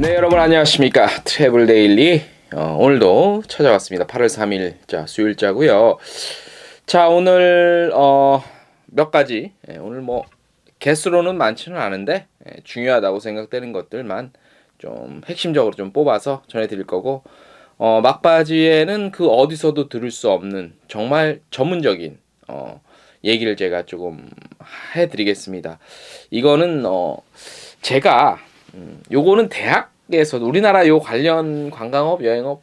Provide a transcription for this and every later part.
네, 여러분 안녕하십니까. 트래블 데일리 오늘도 찾아왔습니다. 8월 3일 수요일자고요. 자, 오늘 몇 가지 오늘 뭐 개수로는 많지는 않은데 중요하다고 생각되는 것들만 좀 핵심적으로 좀 뽑아서 전해드릴 거고, 막바지에는 그 어디서도 들을 수 없는 정말 전문적인 얘기를 제가 조금 해드리겠습니다. 이거는 제가 요거는 대학에서도 우리나라 요 관련 관광업, 여행업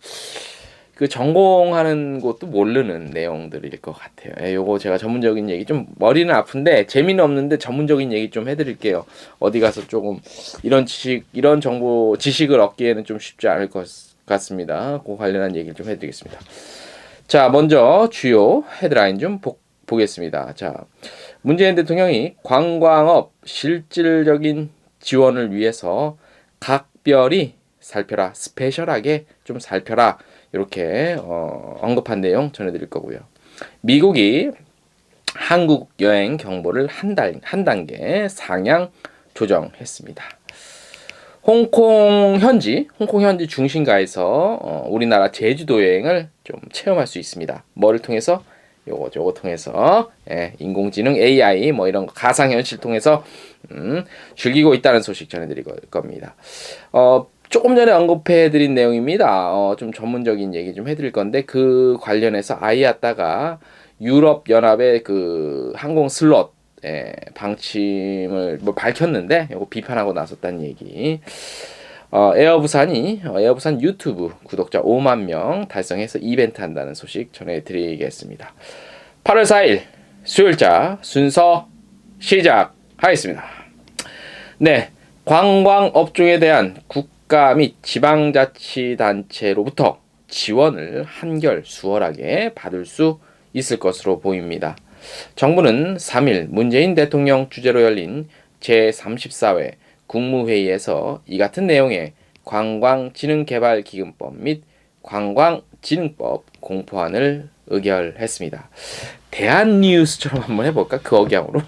그 전공하는 곳도 모르는 내용들일 것 같아요. 요거 제가 전문적인 얘기 좀 머리는 아픈데 재미는 없는데 전문적인 얘기 좀 해드릴게요. 어디 가서 조금 이런 지식, 이런 정보, 지식을 얻기에는 좀 쉽지 않을 것 같습니다. 그 관련한 얘기를 좀 해드리겠습니다. 자, 먼저 주요 헤드라인 좀 보겠습니다. 자, 문재인 대통령이 관광업 실질적인 지원을 위해서 각별히 살펴라, 스페셜하게 좀 살펴라, 이렇게 언급한 내용 전해드릴 거고요. 미국이 한국 여행 경보를 한 단계 상향 조정했습니다. 홍콩 현지 중심가에서 우리나라 제주도 여행을 좀 체험할 수 있습니다. 뭐를 통해서? 요거 통해서 인공지능 AI 뭐 이런 거 가상현실 통해서 즐기고 있다는 소식 전해드릴 겁니다. 조금 전에 언급해드린 내용입니다. 좀 전문적인 얘기 좀 해드릴 건데 그 관련해서 아이아따가 유럽 연합의 그 항공 슬롯 방침을 뭐 밝혔는데 이거 비판하고 나섰다는 얘기. 에어부산 유튜브 구독자 5만 명 달성해서 이벤트 한다는 소식 전해드리겠습니다. 8월 4일 수요일자 순서 시작하겠습니다. 네, 관광업종에 대한 국가 및 지방자치단체로부터 지원을 한결 수월하게 받을 수 있을 것으로 보입니다. 정부는 3일 문재인 대통령 주재로 열린 제34회 국무회의에서 이 같은 내용의 관광진흥개발기금법 및 관광진흥법 공포안을 의결했습니다. 대한뉴스처럼 한번 해볼까? 그 억양으로.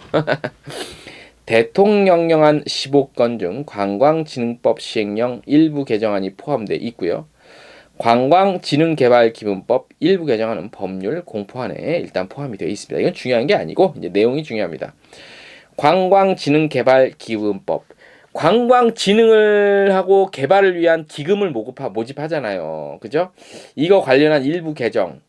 대통령령안 15건 중 관광진흥법 시행령 일부 개정안이 포함되어 있고요. 관광진흥개발기금법 일부 개정안은 법률 공포안에 일단 포함이 되어 있습니다. 이건 중요한 게 아니고 이제 내용이 중요합니다. 관광진흥개발기금법, 관광진흥을 하고 개발을 위한 기금을 모집하잖아요. 그죠? 이거 관련한 일부 개정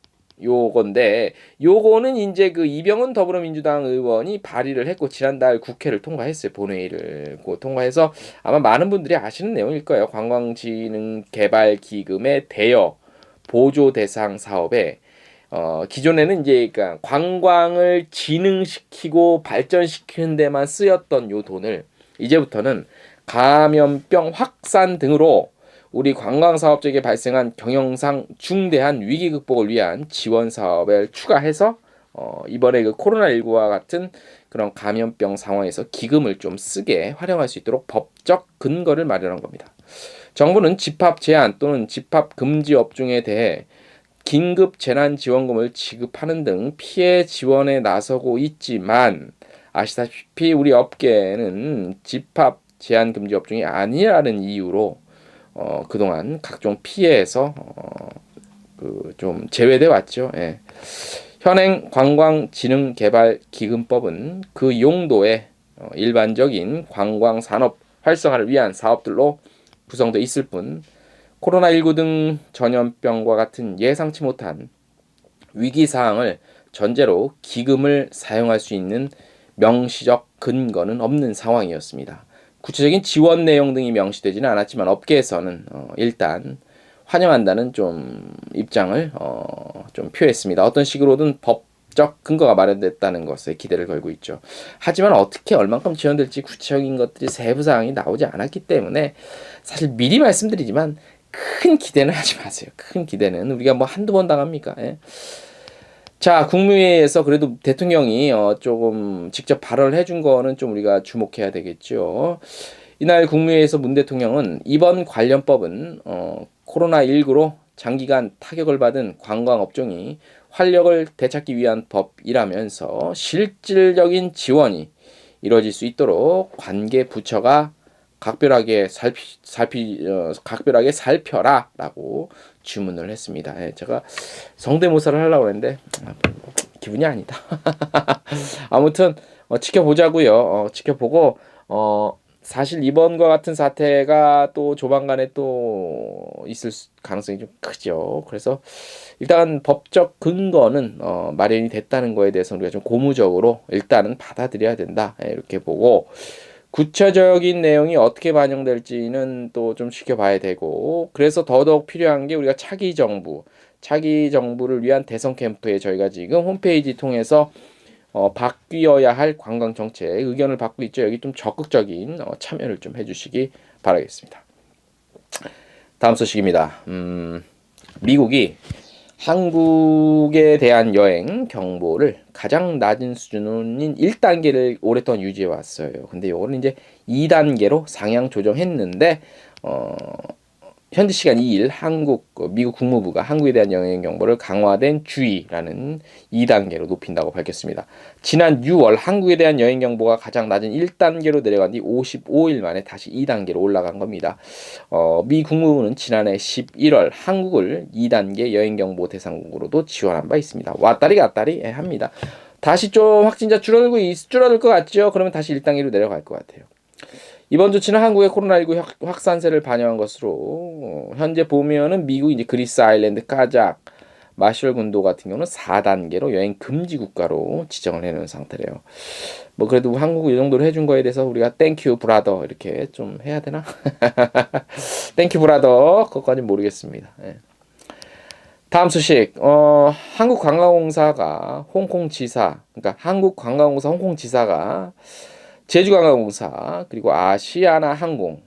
요건데, 요거는 이제 그 이병헌 더불어민주당 의원이 발의를 했고 지난달 국회를 통과했어요. 본회의를 통과해서 아마 많은 분들이 아시는 내용일 거예요. 관광진흥개발기금의 대여 보조 대상 사업에 기존에는 이제 그러니까 관광을 진흥시키고 발전시키는 데만 쓰였던 요 돈을 이제부터는 감염병 확산 등으로 우리 관광사업적에 발생한 경영상 중대한 위기 극복을 위한 지원 사업을 추가해서 이번에 그 코로나19와 같은 그런 감염병 상황에서 기금을 좀 쓰게 활용할 수 있도록 법적 근거를 마련한 겁니다. 정부는 집합 제한 또는 집합 금지 업종에 대해 긴급 재난지원금을 지급하는 등 피해 지원에 나서고 있지만 아시다시피 우리 업계는 집합 제한 금지 업종이 아니라는 이유로 그동안 각종 피해에서 좀 제외돼 왔죠. 예. 현행 관광진흥개발기금법은 그 용도의 일반적인 관광산업 활성화를 위한 사업들로 구성되어 있을 뿐 코로나19 등 전염병과 같은 예상치 못한 위기사항을 전제로 기금을 사용할 수 있는 명시적 근거는 없는 상황이었습니다. 구체적인 지원 내용 등이 명시되지는 않았지만 업계에서는 일단 환영한다는 좀 입장을 좀 표했습니다. 어떤 식으로든 법적 근거가 마련됐다는 것에 기대를 걸고 있죠. 하지만 어떻게 얼만큼 지원될지 구체적인 것들이 세부 사항이 나오지 않았기 때문에 사실 미리 말씀드리지만 큰 기대는 하지 마세요. 큰 기대는 우리가 뭐 한두 번 당합니까? 예. 자, 국무회의에서 그래도 대통령이 조금 직접 발언을 해준 거는 좀 우리가 주목해야 되겠죠. 이날 국무회의에서 문 대통령은 이번 관련법은 코로나19로 장기간 타격을 받은 관광업종이 활력을 되찾기 위한 법이라면서 실질적인 지원이 이루어질 수 있도록 관계 부처가 각별하게 살펴라라고 주문을 했습니다. 예, 제가 성대모사를 하려고 했는데 기분이 아니다. 아무튼 지켜보자고요. 지켜보고 사실 이번과 같은 사태가 또 조만간에 또 있을 가능성이 좀 크죠. 그래서 일단 법적 근거는 마련이 됐다는 거에 대해서 우리가 좀 고무적으로 일단은 받아들여야 된다. 예, 이렇게 보고 구체적인 내용이 어떻게 반영될지는 또 좀 지켜봐야 되고, 그래서 더더욱 필요한 게 우리가 차기 정부를 위한 대선 캠프에 저희가 지금 홈페이지 통해서 바뀌어야 할 관광 정책 의견을 받고 있죠. 여기 좀 적극적인 참여를 좀 해주시기 바라겠습니다. 다음 소식입니다. 미국이 한국에 대한 여행 경보를 가장 낮은 수준인 1단계를 오랫동안 유지해 왔어요. 근데 요거는 이제 2단계로 상향 조정했는데 현지 시간 2일 미국 국무부가 한국에 대한 여행 경보를 강화된 주의라는 2단계로 높인다고 밝혔습니다. 지난 6월 한국에 대한 여행 경보가 가장 낮은 1단계로 내려간 뒤 55일 만에 다시 2단계로 올라간 겁니다. 미 국무부는 지난해 11월 한국을 2단계 여행 경보 대상국으로도 지원한 바 있습니다. 왔다리 갔다리 합니다. 다시 좀 확진자 줄어들 것 같죠? 그러면 다시 1단계로 내려갈 것 같아요. 이번 조치는 한국의 코로나19 확산세를 반영한 것으로 현재 보면은 미국, 이제 그리스 아일랜드, 카자흐, 마셜 군도 같은 경우는 4단계로 여행 금지 국가로 지정을 해놓은 상태래요. 뭐 그래도 한국이 이 정도로 해준 거에 대해서 우리가 땡큐 브라더 이렇게 좀 해야 되나? 땡큐 브라더 그것까지는 모르겠습니다. 예. 다음 소식. 한국관광공사가 홍콩지사가 제주관광공사 그리고 아시아나 항공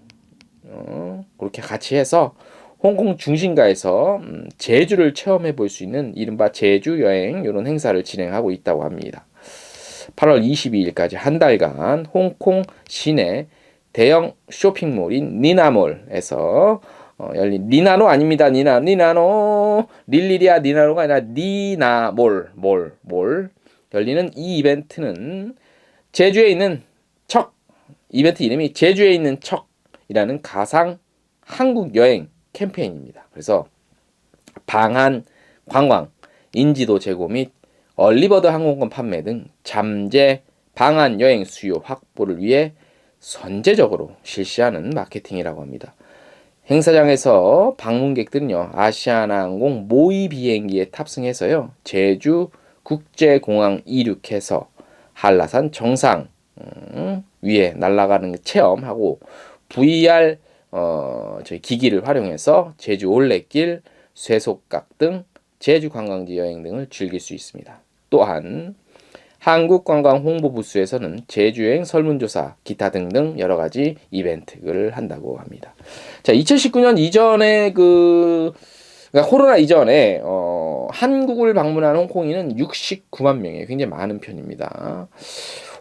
그렇게 같이 해서 홍콩 중심가에서 제주를 체험해 볼 수 있는 이른바 제주 여행 이런 행사를 진행하고 있다고 합니다. 8월 22일까지 한 달간 홍콩 시내 대형 쇼핑몰인 니나몰에서 열린 니나노 아닙니다. 니나노 릴리리아 니나노가 아니라 니나몰 몰 열리는 이 이벤트는 제주에 있는 이벤트 이름이 제주에 있는 척이라는 가상 한국 여행 캠페인입니다. 그래서 방한 관광, 인지도 제고 및 얼리버드 항공권 판매 등 잠재 방한 여행 수요 확보를 위해 선제적으로 실시하는 마케팅이라고 합니다. 행사장에서 방문객들은요, 아시아나항공 모의 비행기에 탑승해서요, 제주 국제공항 이륙해서 한라산 정상 위에 날아가는 체험하고 VR 저희 기기를 활용해서 제주 올레길, 쇠속각 등 제주 관광지 여행 등을 즐길 수 있습니다. 또한 한국관광홍보부스에서는 제주여행 설문조사, 기타 등등 여러 가지 이벤트를 한다고 합니다. 자, 2019년 이전에 그러니까 코로나 이전에 한국을 방문한 홍콩인은 69만 명이에요. 굉장히 많은 편입니다.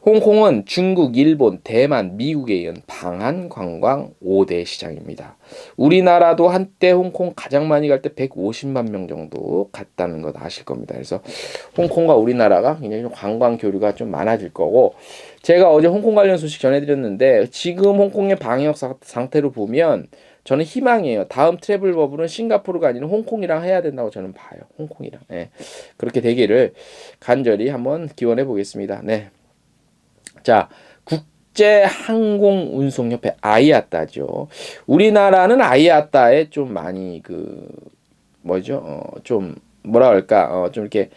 홍콩은 중국, 일본, 대만, 미국에 이은 방한 관광 5대 시장입니다. 우리나라도 한때 홍콩 가장 많이 갈 때 150만 명 정도 갔다는 것 아실 겁니다. 그래서 홍콩과 우리나라가 굉장히 좀 관광 교류가 좀 많아질 거고, 제가 어제 홍콩 관련 소식 전해드렸는데 지금 홍콩의 방역 상태로 보면 저는 희망이에요. 다음 트래블 버블은 싱가포르가 아니라 홍콩이랑 해야 된다고 저는 봐요. 홍콩이랑. 네. 그렇게 되기를 간절히 한번 기원해 보겠습니다. 네. 자, 국제항공운송협회 아이아따죠. 우리나라는 아이아따에 좀 많이 좀 뭐라 그럴까? 좀 이렇게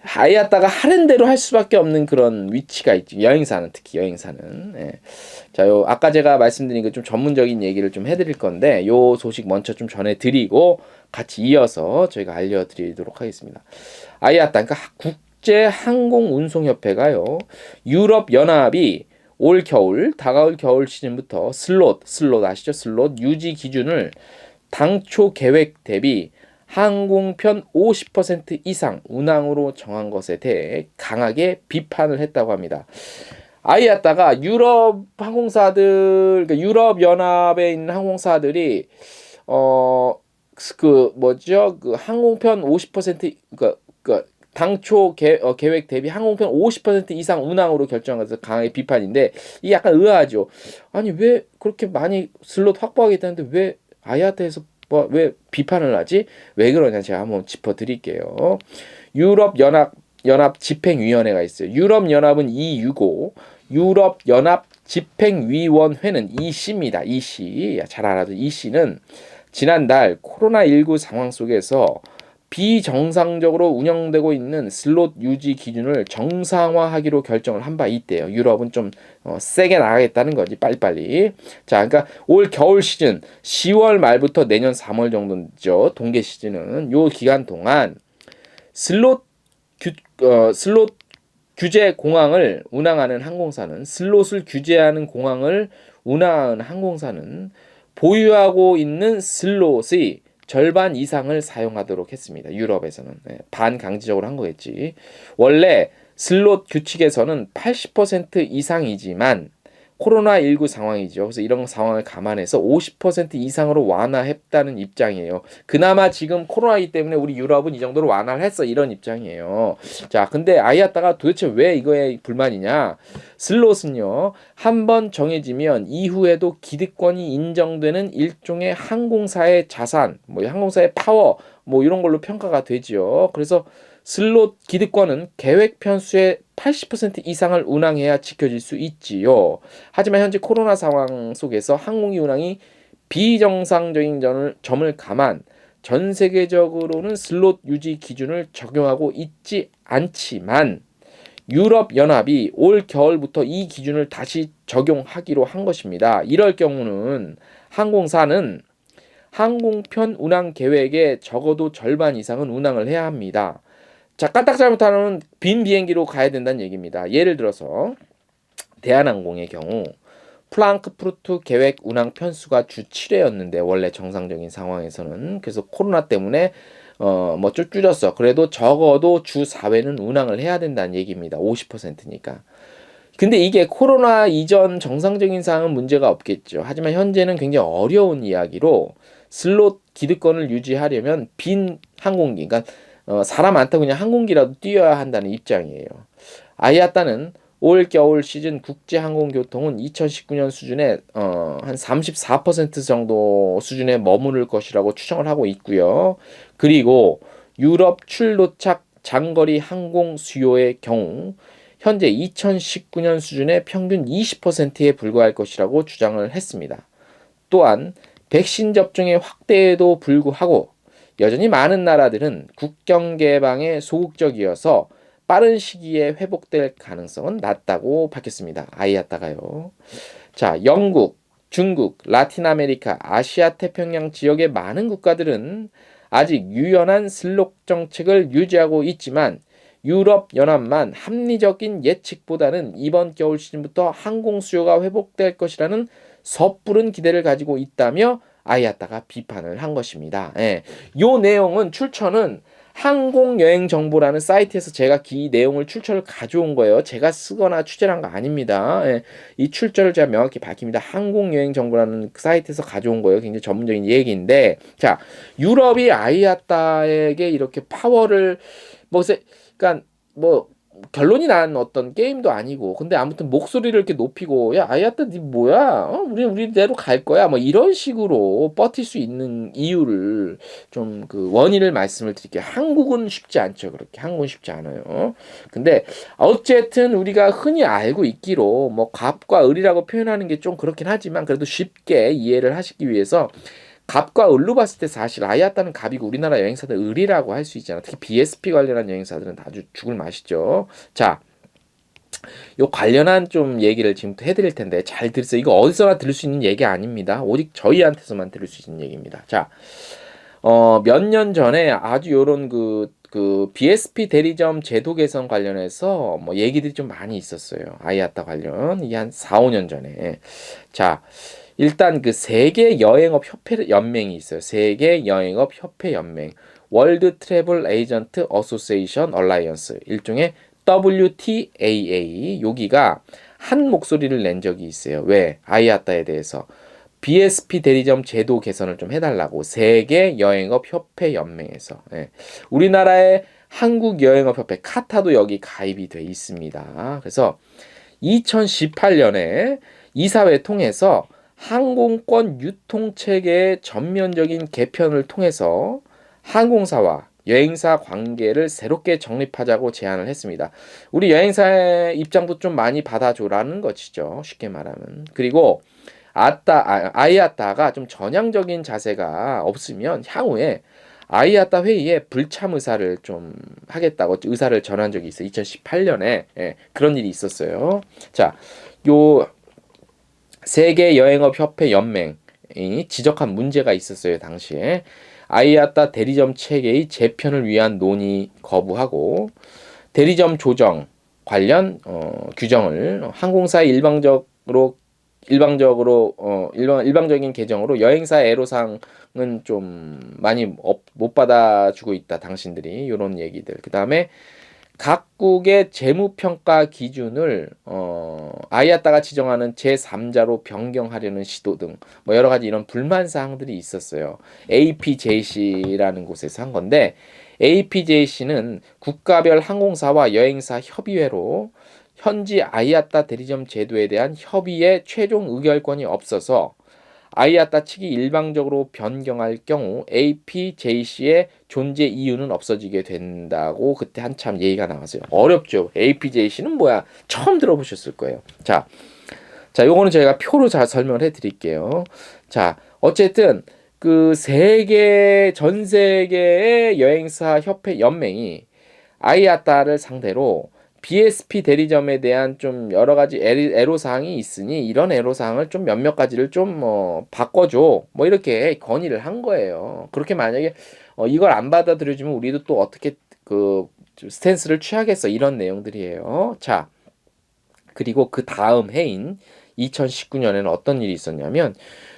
아이아따가 하는 대로 할 수밖에 없는 그런 위치가 있죠. 특히 여행사는. 예. 자, 아까 제가 말씀드린 그 좀 전문적인 얘기를 좀 해드릴 건데, 요 소식 먼저 좀 전해드리고 같이 이어서 저희가 알려드리도록 하겠습니다. 아이아따, 그러니까 국제항공운송협회가요, 유럽연합이 다가올 겨울 시즌부터 슬롯 아시죠? 슬롯 유지 기준을 당초 계획 대비 항공편 50% 이상 운항으로 정한 것에 대해 강하게 비판을 했다고 합니다. 아이아따가 유럽 항공사들, 그러니까 유럽 연합에 있는 항공사들이 항공편 50% 당초 계획 대비 항공편 50% 이상 운항으로 결정해서 강하게 비판인데 이게 약간 의아하죠. 아니 왜 그렇게 많이 슬롯 확보하겠다는데 왜 아이아타에서 왜 비판을 하지? 왜 그러냐 제가 한번 짚어드릴게요. 유럽연합 집행위원회가 있어요. 유럽연합은 E6고 유럽연합 집행위원회는 EC입니다. EC 잘 알아도 EC는 지난달 코로나19 상황 속에서 비정상적으로 운영되고 있는 슬롯 유지 기준을 정상화하기로 결정을 한 바 있대요. 유럽은 좀 세게 나가겠다는 거지 빨리빨리. 자, 그러니까 올 겨울 시즌 10월 말부터 내년 3월 정도죠. 동계 시즌은 요 기간 동안 슬롯 슬롯 규제 공항을 운항하는 항공사는 슬롯을 규제하는 공항을 운항하는 항공사는 보유하고 있는 슬롯의 절반 이상을 사용하도록 했습니다. 유럽에서는 반강제적으로 한 거겠지. 원래 슬롯 규칙에서는 80% 이상이지만 코로나19 상황이죠. 그래서 이런 상황을 감안해서 50% 이상으로 완화했다는 입장이에요. 그나마 지금 코로나2 때문에 우리 유럽은 이 정도로 완화를 했어. 이런 입장이에요. 자, 근데 아이아따가 도대체 왜 이거에 불만이냐? 슬롯은요, 한번 정해지면 이후에도 기득권이 인정되는 일종의 항공사의 자산, 뭐 항공사의 파워, 뭐 이런 걸로 평가가 되지요. 그래서 슬롯 기득권은 계획 편수의 80% 이상을 운항해야 지켜질 수 있지요. 하지만 현재 코로나 상황 속에서 항공기 운항이 비정상적인 점을 감안 전 세계적으로는 슬롯 유지 기준을 적용하고 있지 않지만 유럽 연합이 올 겨울부터 이 기준을 다시 적용하기로 한 것입니다. 이럴 경우는 항공사는 항공편 운항 계획의 적어도 절반 이상은 운항을 해야 합니다. 자, 까딱 잘못하면 빈 비행기로 가야 된다는 얘기입니다. 예를 들어서 대한항공의 경우 프랑크푸르트 계획 운항 편수가 주 7회였는데 원래 정상적인 상황에서는 그래서 코로나 때문에 뭐 좀 줄였어. 그래도 적어도 주 4회는 운항을 해야 된다는 얘기입니다. 50%니까. 근데 이게 코로나 이전 정상적인 상황은 문제가 없겠죠. 하지만 현재는 굉장히 어려운 이야기로 슬롯 기득권을 유지하려면 빈 항공기, 그러니까 사람 안 타고 그냥 항공기라도 뛰어야 한다는 입장이에요. 아이아따는 올 겨울 시즌 국제 항공교통은 2019년 수준의 한 34% 정도 수준에 머무를 것이라고 추정을 하고 있고요. 그리고 유럽 출도착 장거리 항공 수요의 경우 현재 2019년 수준의 평균 20%에 불과할 것이라고 주장을 했습니다. 또한 백신 접종의 확대에도 불구하고 여전히 많은 나라들은 국경 개방에 소극적이어서 빠른 시기에 회복될 가능성은 낮다고 밝혔습니다. 아이아따가요. 자, 영국, 중국, 라틴 아메리카, 아시아 태평양 지역의 많은 국가들은 아직 유연한 슬롯 정책을 유지하고 있지만 유럽 연합만 합리적인 예측보다는 이번 겨울 시즌부터 항공 수요가 회복될 것이라는 섣부른 기대를 가지고 있다며 아이아따가 비판을 한 것입니다. 예. 요 내용은 출처는 항공여행정보라는 사이트에서 제가 이 내용을 출처를 가져온 거예요. 제가 쓰거나 취재한 거 아닙니다. 예. 이 출처를 제가 명확히 밝힙니다. 항공여행정보라는 사이트에서 가져온 거예요. 굉장히 전문적인 얘기인데, 자, 유럽이 아이아따에게 이렇게 파워를 그러니까 뭐 결론이 난 어떤 게임도 아니고 근데 아무튼 목소리를 이렇게 높이고 야 아이아따 니 뭐야 우리대로 갈 거야 뭐 이런 식으로 버틸 수 있는 이유를 좀 그 원인을 말씀을 드릴게요. 한국은 쉽지 않죠. 그렇게 한국은 쉽지 않아요. 근데 어쨌든 우리가 흔히 알고 있기로 뭐 갑과 을이라고 표현하는 게 좀 그렇긴 하지만 그래도 쉽게 이해를 하시기 위해서 갑과 을로 봤을 때 사실 아이아따는 갑이고 우리나라 여행사들 을이라고 할 수 있잖아. 특히 BSP 관련한 여행사들은 아주 죽을 맛이죠. 자, 요 관련한 좀 얘기를 지금부터 해드릴 텐데 잘 들으세요. 이거 어디서나 들을 수 있는 얘기 아닙니다. 오직 저희한테서만 들을 수 있는 얘기입니다. 자, 몇 년 전에 아주 요런 그 BSP 대리점 제도 개선 관련해서 뭐 얘기들이 좀 많이 있었어요. 아이아따 관련. 이게 한 4, 5년 전에. 자, 일단 그 세계 여행업 협회 연맹이 있어요. 세계 여행업 협회 연맹. 월드 트래블 에이전트 어소시에이션 얼라이언스. 일종의 WTAA. 여기가 한 목소리를 낸 적이 있어요. 왜? 아이아따에 대해서. BSP 대리점 제도 개선을 좀 해달라고 세계 여행업 협회 연맹에서 우리나라의 한국여행업협회 카타도 여기 가입이 돼 있습니다. 그래서 2018년에 이사회 통해서 항공권 유통체계의 전면적인 개편을 통해서 항공사와 여행사 관계를 새롭게 정립하자고 제안을 했습니다. 우리 여행사의 입장도 좀 많이 받아줘라는 것이죠. 쉽게 말하면. 그리고 아이아따가 좀 전향적인 자세가 없으면 향후에 아이아따 회의에 불참 의사를 좀 하겠다고 의사를 전한 적이 있어요. 2018년에 그런 일이 있었어요. 자, 요 세계 여행업 협회 연맹이 지적한 문제가 있었어요. 당시에 아이아따 대리점 체계의 재편을 위한 논의 거부하고 대리점 조정 관련 규정을 항공사의 일방적인 개정으로 여행사 애로사항은 좀 많이 못 받아주고 있다. 당신들이 이런 얘기들. 그 다음에 각국의 재무평가 기준을 아이아따가 지정하는 제3자로 변경하려는 시도 등 뭐 여러 가지 이런 불만 사항들이 있었어요. APJC라는 곳에서 한 건데 APJC는 국가별 항공사와 여행사 협의회로 현지 아이아따 대리점 제도에 대한 협의에 최종 의결권이 없어서 아이아따 측이 일방적으로 변경할 경우 APJC의 존재 이유는 없어지게 된다고 그때 한참 얘기가 나왔어요. 어렵죠. APJC는 뭐야? 처음 들어보셨을 거예요. 자, 요거는 저희가 표로 잘 설명을 해드릴게요. 자, 어쨌든 그 전 세계의 여행사 협회 연맹이 아이아따를 상대로 BSP 대리점에 대한 좀 여러 가지 애로사항이 있으니 이런 애로사항을 좀 몇몇 가지를 좀 바꿔줘 뭐 이렇게 건의를 한 거예요. 그렇게 만약에 이걸 안 받아들여주면 우리도 또 어떻게 그 스탠스를 취하겠어 이런 내용들이에요. 자, 그리고 그 다음 해인 2019년에는 어떤 일이 있었냐면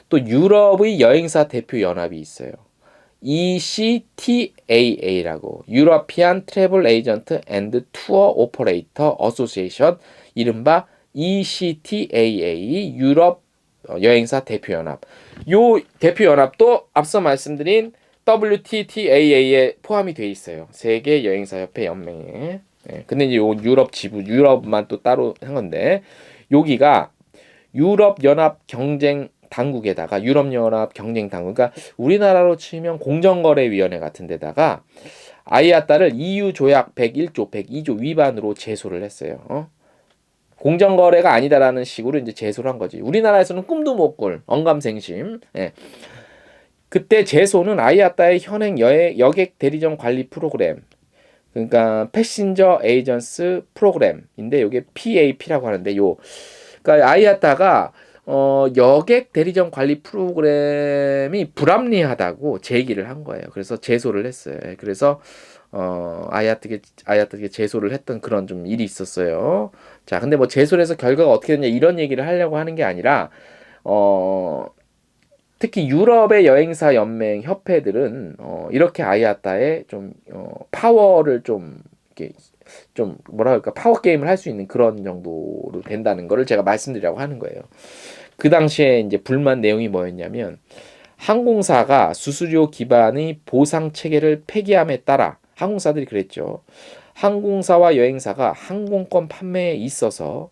또 유럽의 여행사 대표 연합이 있어요. ECTAA라고 European Travel Agent and Tour Operator Association 이른바 ECTAA 유럽 여행사 대표연합. 요 대표연합도 앞서 말씀드린 WTTAA에 포함이 돼 있어요. 세계 여행사 협회 연맹에. 근데 이제 요 유럽 지부 유럽만 또 따로 한 건데 여기가 유럽 연합 경쟁 당국에다가 유럽연합 경쟁 당국, 그러니까 우리나라로 치면 공정거래위원회 같은 데다가 아이아따를 EU 조약 101조, 102조 위반으로 제소를 했어요. 공정거래가 아니다라는 식으로 이제 제소를 한 거지. 우리나라에서는 꿈도 못 꿀, 언감생심. 그때 제소는 아이아따의 현행 여객 대리점 관리 프로그램, 그러니까 패신저 에이전스 프로그램인데 이게 PAP라고 하는데 그러니까 아이아따가 여객 대리점 관리 프로그램이 불합리하다고 제기를 한 거예요. 그래서 제소를 했어요. 그래서 아이아따게 제소를 했던 그런 좀 일이 있었어요. 자, 근데 뭐 제소를 해서 결과가 어떻게 됐냐 이런 얘기를 하려고 하는 게 아니라 특히 유럽의 여행사 연맹 협회들은 이렇게 아이아따의 좀 파워를 좀 이렇게 좀 뭐라 할까 파워 게임을 할 수 있는 그런 정도로 된다는 거를 제가 말씀드리려고 하는 거예요. 그 당시에 이제 불만 내용이 뭐였냐면 항공사가 수수료 기반의 보상 체계를 폐기함에 따라 항공사들이 그랬죠. 항공사와 여행사가 항공권 판매에 있어서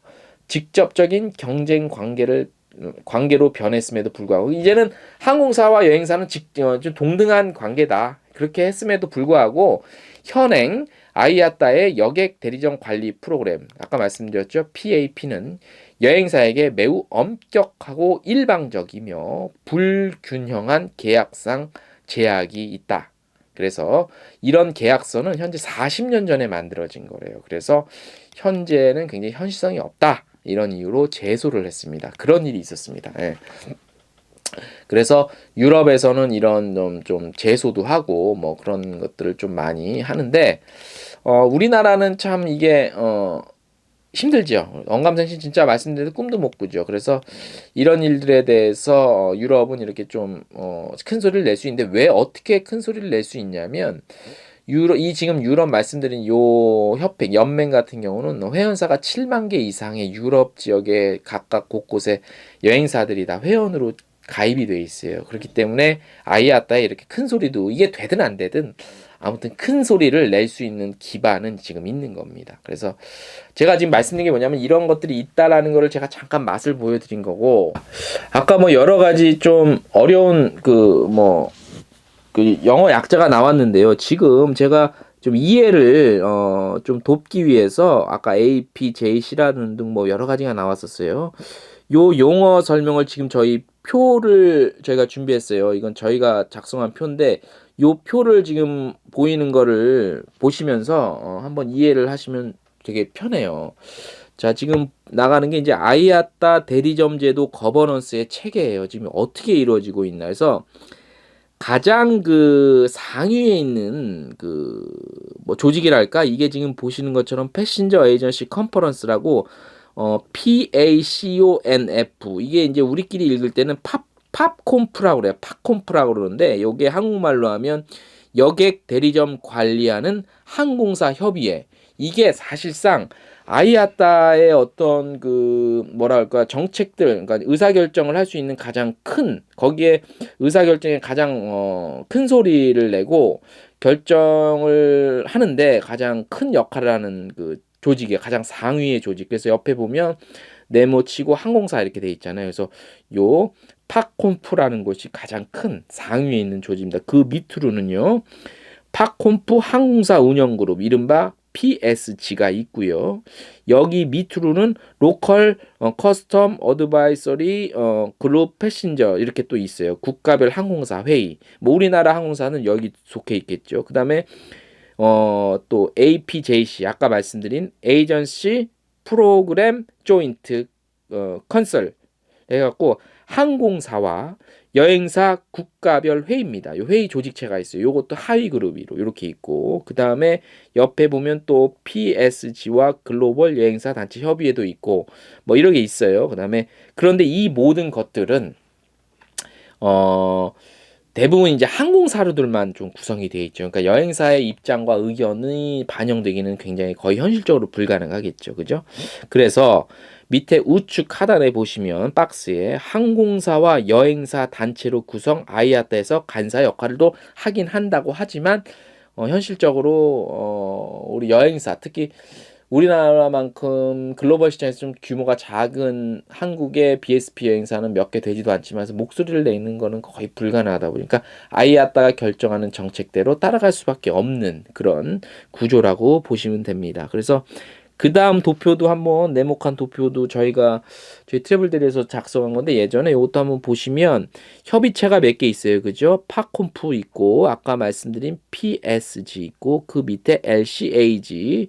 직접적인 경쟁 관계로 변했음에도 불구하고 이제는 항공사와 여행사는 좀 동등한 관계다. 그렇게 했음에도 불구하고 현행 아이아따의 여객 대리점 관리 프로그램, 아까 말씀드렸죠. PAP는 여행사에게 매우 엄격하고 일방적이며 불균형한 계약상 제약이 있다. 그래서 이런 계약서는 현재 40년 전에 만들어진 거래요. 그래서 현재는 굉장히 현실성이 없다. 이런 이유로 제소를 했습니다. 그런 일이 있었습니다. 그래서 유럽에서는 이런 좀 제소도 하고 뭐 그런 것들을 좀 많이 하는데 우리나라는 참 이게 힘들죠. 언감생심 진짜 말씀드려도 꿈도 못 꾸죠. 그래서 이런 일들에 대해서 유럽은 이렇게 좀 큰 소리를 낼 수 있는데 왜 어떻게 큰 소리를 낼 수 있냐면 지금 유럽 말씀드린 요 협회 연맹 같은 경우는 회원사가 7만 개 이상의 유럽 지역의 각각 곳곳에 여행사들이 다 회원으로 가입이 돼 있어요. 그렇기 때문에 아이아따에 이렇게 큰 소리도 이게 되든 안 되든 아무튼 큰 소리를 낼 수 있는 기반은 지금 있는 겁니다. 그래서 제가 지금 말씀드린 게 뭐냐면 이런 것들이 있다라는 거를 제가 잠깐 맛을 보여드린 거고, 아까 뭐 여러 가지 좀 어려운 그 영어 약자가 나왔는데요. 지금 제가 좀 이해를 좀 돕기 위해서 아까 APJC라는 등 뭐 여러 가지가 나왔었어요. 요 용어 설명을 지금 저희 표를 저희가 준비했어요. 이건 저희가 작성한 표인데 요 표를 지금 보이는 거를 보시면서 한번 이해를 하시면 되게 편해요. 자, 지금 나가는 게 이제 아이아따 대리점 제도 거버넌스의 체계예요. 지금 어떻게 이루어지고 있나 해서 가장 그 상위에 있는 그 뭐 조직이랄까, 이게 지금 보시는 것처럼 패신저 에이전시 컨퍼런스라고 PACONF, 이게 이제 우리끼리 읽을 때는 팝콘프라고 그래요. 팝콘프라고 그러는데 요게 한국말로 하면 여객 대리점 관리하는 항공사 협의회. 이게 사실상 아이아따의 어떤 그 뭐랄까 정책들, 그러니까 의사결정을 할 수 있는 가장 큰, 거기에 의사결정에 가장 큰 소리를 내고 결정을 하는데 가장 큰 역할을 하는 그 조직이에요. 가장 상위의 조직. 그래서 옆에 보면 네모치고 항공사 이렇게 돼 있잖아요. 그래서 요 팍콘프라는 곳이 가장 큰 상위에 있는 조직입니다. 그 밑으로는요, 팍콘프 항공사 운영그룹, 이른바 PSG가 있고요. 여기 밑으로는 로컬 커스텀 어드바이서리 그룹 패신저 이렇게 또 있어요. 국가별 항공사 회의. 뭐 우리나라 항공사는 여기 속해 있겠죠. 그다음에 또 APJC, 아까 말씀드린 에이전시 프로그램 조인트 컨설 해갖고 항공사와 여행사 국가별 회의입니다. 요 회의 조직체가 있어요. 요것도 하위 그룹으로 이렇게 있고, 그 다음에 옆에 보면 또 PSG와 글로벌 여행사 단체 협의회도 있고 뭐 이런 게 있어요. 그 다음에 그런데 이 모든 것들은 대부분 이제 항공사료들만 좀 구성이 되어 있죠. 그러니까 여행사의 입장과 의견이 반영되기는 굉장히 거의 현실적으로 불가능하겠죠. 그죠? 그래서 밑에 우측 하단에 보시면 박스에 항공사와 여행사 단체로 구성 아이아따에서 간사 역할도 하긴 한다고 하지만 현실적으로 우리 여행사, 특히 우리나라만큼 글로벌 시장에서 좀 규모가 작은 한국의 BSP 여행사는 몇 개 되지도 않지만 목소리를 내는 거는 거의 불가능하다 보니까 아이아따가 결정하는 정책대로 따라갈 수밖에 없는 그런 구조라고 보시면 됩니다. 그래서 그 다음 도표도 한번, 네모칸 도표도 저희 트래블들에서 작성한 건데 예전에 이것도 한번 보시면 협의체가 몇 개 있어요. 그죠? 팝콘프 있고 아까 말씀드린 PSG 있고 그 밑에 LCAG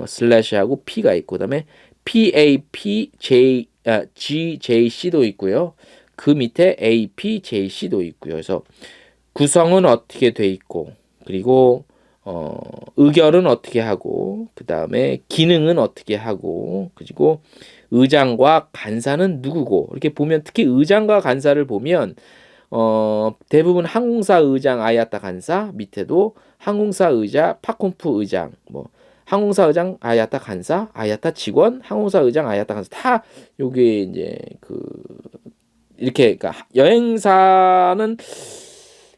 슬래시하고 P가 있고, 그다음에 GJC도 있고요. 그 밑에 APJC도 있고요. 그래서 구성은 어떻게 돼 있고, 그리고 의결은 어떻게 하고, 그 다음에 기능은 어떻게 하고, 그리고 의장과 간사는 누구고, 이렇게 보면 특히 의장과 간사를 보면 대부분 항공사 의장 아이아따 간사, 밑에도 항공사 의자 팝콘프 의장, 뭐 항공사 의장 아이아따 간사, 아이아따 직원, 항공사 의장 아이아따 간사, 다 요게 이제 그 이렇게, 그러니까 여행사는,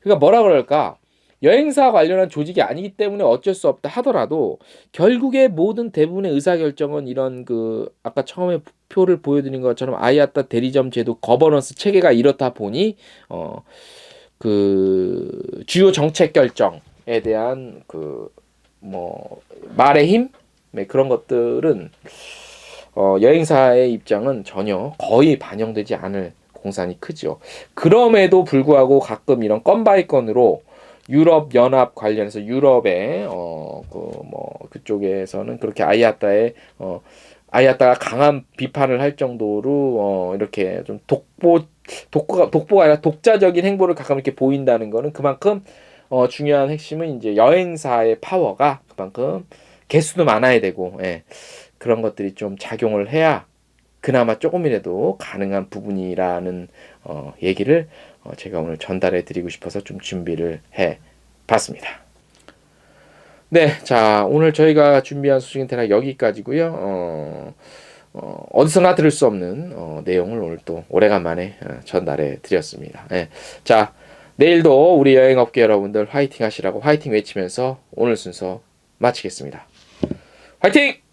그러니까 뭐라 그럴까, 여행사 관련한 조직이 아니기 때문에 어쩔 수 없다 하더라도 결국에 모든 대부분의 의사결정은 이런 그 아까 처음에 표를 보여드린 것처럼 아이아따 대리점 제도 거버넌스 체계가 이렇다 보니 그 주요 정책 결정에 대한 그 뭐 말의 힘, 네, 그런 것들은 여행사의 입장은 전혀 거의 반영되지 않을 공산이 크죠. 그럼에도 불구하고 가끔 이런 건 바이 건으로 유럽 연합 관련해서 유럽의 그쪽에서는 그렇게 아이아따가 강한 비판을 할 정도로 이렇게 좀 독보가 아니라 독자적인 행보를 가끔 이렇게 보인다는 거는 그만큼 중요한 핵심은 이제 여행사의 파워가 그만큼 개수도 많아야 되고, 예, 그런 것들이 좀 작용을 해야 그나마 조금이라도 가능한 부분이라는 얘기를 제가 오늘 전달해 드리고 싶어서 좀 준비를 해 봤습니다. 네, 자, 오늘 저희가 준비한 수식은 대략 여기까지고요. 어디서나 들을 수 없는 내용을 오늘 또 오래간만에 전달해 드렸습니다. 네, 자, 내일도 우리 여행업계 여러분들 화이팅 하시라고 화이팅 외치면서 오늘 순서 마치겠습니다. 화이팅!